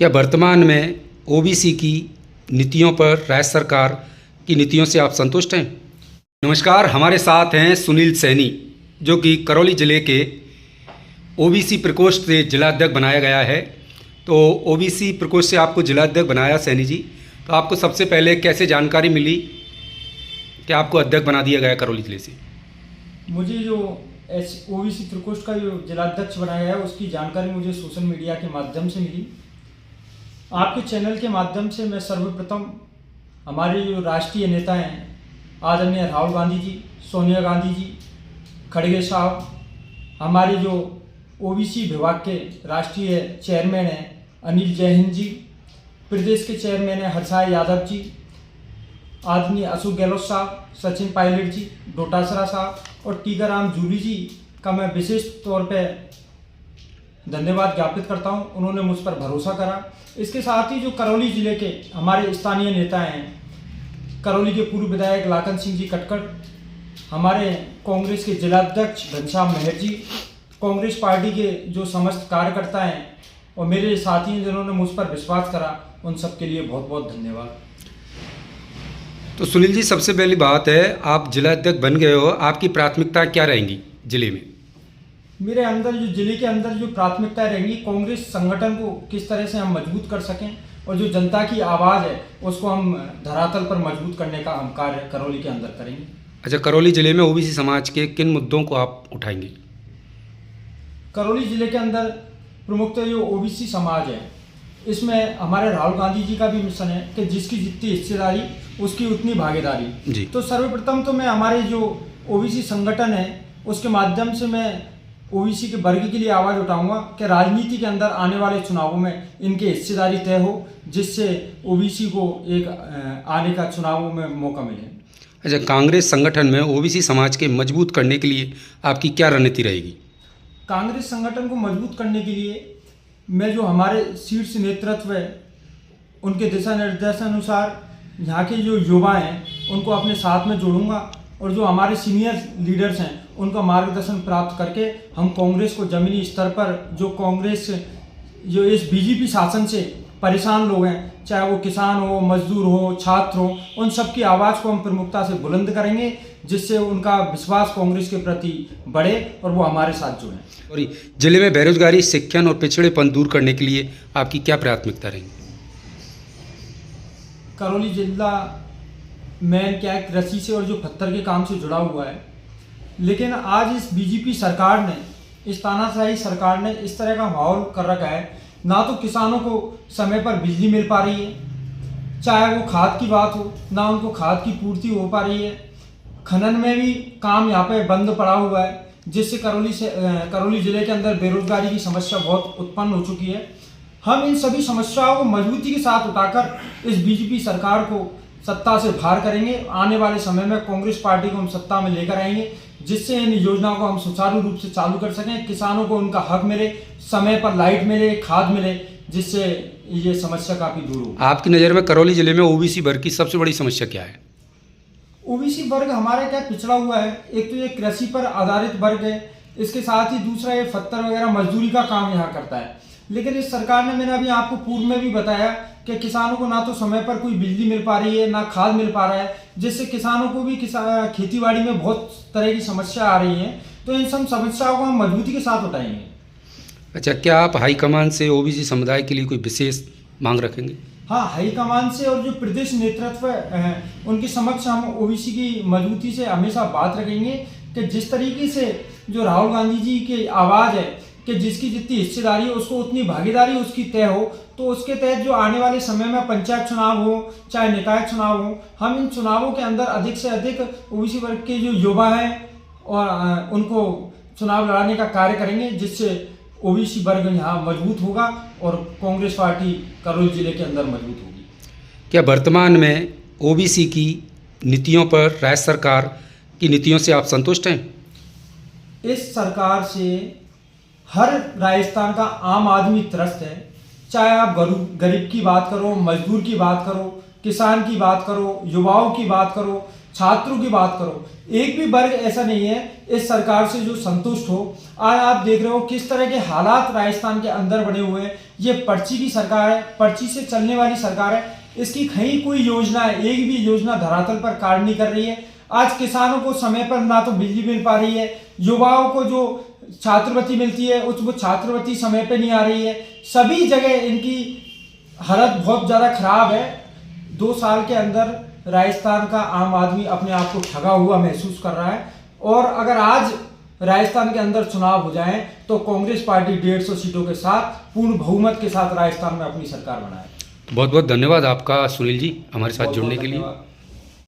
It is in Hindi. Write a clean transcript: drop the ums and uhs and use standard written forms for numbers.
क्या वर्तमान में ओबीसी की नीतियों पर राज्य सरकार की नीतियों से आप संतुष्ट हैं? नमस्कार, हमारे साथ हैं सुनील सैनी, जो कि करौली ज़िले के ओबीसी प्रकोष्ठ से जिलाध्यक्ष बनाया गया है। तो ओबीसी प्रकोष्ठ से आपको जिलाध्यक्ष बनाया सैनी जी, तो आपको सबसे पहले कैसे जानकारी मिली कि आपको अध्यक्ष बना दिया गया करौली ज़िले से? मुझे जो ओबीसी प्रकोष्ठ का जो जिलाध्यक्ष बनाया है उसकी जानकारी मुझे सोशल मीडिया के माध्यम से मिली। आपके चैनल के माध्यम से मैं सर्वप्रथम हमारे जो राष्ट्रीय नेता हैं आदरणीय राहुल गांधी जी, सोनिया गांधी जी, खड़गे साहब, हमारे जो ओबीसी विभाग के राष्ट्रीय चेयरमैन हैं अनिल जैन जी, प्रदेश के चेयरमैन हैं हर्षाय यादव जी, आदरणीय अशोक गहलोत साहब, सचिन पायलट जी, डोटासरा साहब और टीकाराम जूली जी का मैं विशेष तौर पे धन्यवाद ज्ञापित करता हूं। उन्होंने मुझ पर भरोसा करा। इसके साथ ही जो करौली जिले के हमारे स्थानीय नेता हैं, करौली के पूर्व विधायक लाखन सिंह जी कटकड़, हमारे कांग्रेस के जिलाध्यक्ष घनश्याम मेहर जी, कांग्रेस पार्टी के जो समस्त कार्यकर्ता हैं और मेरे साथी हैं जिन्होंने मुझ पर विश्वास करा, उन सबके लिए बहुत बहुत धन्यवाद। तो सुनील जी, सबसे पहली बात है, आप जिलाध्यक्ष बन गए हो, आपकी प्राथमिकता क्या रहेंगी जिले में? मेरे अंदर जो जिले के अंदर जो प्राथमिकताएं रहेंगी, कांग्रेस संगठन को किस तरह से हम मजबूत कर सकें और जो जनता की आवाज़ है उसको हम धरातल पर मजबूत करने का हम कार्य करौली के अंदर करेंगे। अच्छा, करौली जिले में ओबीसी समाज के किन मुद्दों को आप उठाएंगे? करौली जिले के अंदर प्रमुखतः जो ओबीसी समाज है, इसमें हमारे राहुल गांधी जी का भी मिशन है कि जिसकी जितनी हिस्सेदारी उसकी उतनी भागीदारी जी। तो सर्वप्रथम तो मैं हमारे जो ओबीसी संगठन है उसके माध्यम से मैं ओबीसी के वर्ग के लिए आवाज़ उठाऊंगा कि राजनीति के अंदर आने वाले चुनावों में इनकी हिस्सेदारी तय हो, जिससे ओबीसी को एक आने का चुनावों में मौका मिले। अच्छा, कांग्रेस संगठन में ओबीसी समाज के मजबूत करने के लिए आपकी क्या रणनीति रहेगी? कांग्रेस संगठन को मजबूत करने के लिए मैं जो हमारे शीर्ष नेतृत्व है उनके दिशा निर्देशानुसार यहाँ के जो युवा हैं उनको अपने साथ में जोड़ूंगा और जो हमारे सीनियर लीडर्स हैं उनका मार्गदर्शन प्राप्त करके हम कांग्रेस को ज़मीनी स्तर पर जो कांग्रेस जो इस बीजेपी शासन से परेशान लोग हैं, चाहे वो किसान हो, मजदूर हो, छात्र हो, उन सब की आवाज़ को हम प्रमुखता से बुलंद करेंगे, जिससे उनका विश्वास कांग्रेस के प्रति बढ़े और वो हमारे साथ जुड़ें। और जिले में बेरोजगारी, शिक्षण और पिछड़ेपन दूर करने के लिए आपकी क्या प्राथमिकता रहेगी? करौली जिला में क्या है, कृषि से और जो पत्थर के काम से जुड़ा हुआ है, लेकिन आज इस बीजेपी सरकार ने, इस तानाशाही सरकार ने इस तरह का माहौल कर रखा है, ना तो किसानों को समय पर बिजली मिल पा रही है, चाहे वो खाद की बात हो, ना उनको खाद की पूर्ति हो पा रही है, खनन में भी काम यहाँ पे बंद पड़ा हुआ है, जिससे करौली जिले के अंदर बेरोजगारी की समस्या बहुत उत्पन्न हो चुकी है। हम इन सभी समस्याओं को मजबूती के साथ उठाकर इस बीजेपी सरकार को सत्ता से बाहर करेंगे। आने वाले समय में कांग्रेस पार्टी को हम सत्ता में लेकर आएंगे, जिससे इन योजनाओं को हम सुचारू रूप से चालू कर सकें, किसानों को उनका हक मिले, समय पर लाइट मिले, खाद मिले, जिससे ये समस्या काफ़ी दूर हो। आपकी नज़र में करौली जिले में ओबीसी वर्ग की सबसे बड़ी समस्या क्या है? ओबीसी वर्ग हमारा क्या पिछड़ा हुआ है। एक तो ये कृषि पर आधारित वर्ग है, इसके साथ ही दूसरा ये पत्थर वगैरह मजदूरी का काम यहाँ करता है। लेकिन इस सरकार ने, मैंने अभी आपको पूर्व में भी बताया कि किसानों को ना तो समय पर कोई बिजली मिल पा रही है, ना खाद मिल पा रहा है, जिससे किसानों को भी खेतीबाड़ी में बहुत तरह की समस्या आ रही है। तो इन सब समस्याओं को हम मजबूती के साथ उठाएंगे। अच्छा, क्या आप हाईकमान से ओबीसी समुदाय के लिए कोई विशेष मांग रखेंगे? हाँ, हाईकमान से और जो प्रदेश नेतृत्व है उनके समक्ष हम ओबीसी की मजबूती से हमेशा बात रखेंगे कि जिस तरीके से जो राहुल गांधी जी की आवाज़ है कि जिसकी जितनी हिस्सेदारी है उसको उतनी भागीदारी उसकी तय हो, तो उसके तहत जो आने वाले समय में पंचायत चुनाव हो, चाहे निकाय चुनाव हो, हम इन चुनावों के अंदर अधिक से अधिक ओबीसी वर्ग के जो युवा हैं और उनको चुनाव लड़ाने का कार्य करेंगे, जिससे ओबीसी वर्ग यहाँ मजबूत होगा और कांग्रेस पार्टी करौली जिले के अंदर मजबूत होगी। क्या वर्तमान में ओबीसी की नीतियों पर राज्य सरकार की नीतियों से आप संतुष्ट हैं? इस सरकार से हर राजस्थान का आम आदमी त्रस्त है, चाहे आप गरीब की बात करो, मजदूर की बात करो, किसान की बात करो, युवाओं की बात करो, छात्रों की बात करो, एक भी वर्ग ऐसा नहीं है इस सरकार से जो संतुष्ट हो। आज आप देख रहे हो किस तरह के हालात राजस्थान के अंदर बने हुए हैं। ये पर्ची की सरकार है, पर्ची से चलने वाली सरकार है। इसकी कहीं कोई योजना है, एक भी योजना धरातल पर कार्य नहीं कर रही है। आज किसानों को समय पर ना तो बिजली मिल पा रही है, युवाओं को जो छात्रवृत्ति मिलती है वो छात्रवृत्ति समय पे नहीं आ रही है। सभी जगह इनकी हालत बहुत ज़्यादा खराब है। 2 साल के अंदर राजस्थान का आम आदमी अपने आप को ठगा हुआ महसूस कर रहा है। और अगर आज राजस्थान के अंदर चुनाव हो जाएं तो कांग्रेस पार्टी 150 सीटों के साथ पूर्ण बहुमत के साथ राजस्थान में अपनी सरकार बनाए। बहुत बहुत धन्यवाद आपका सुनील जी हमारे साथ बहुत जुड़ने बहुत के लिए। धन्यवाद।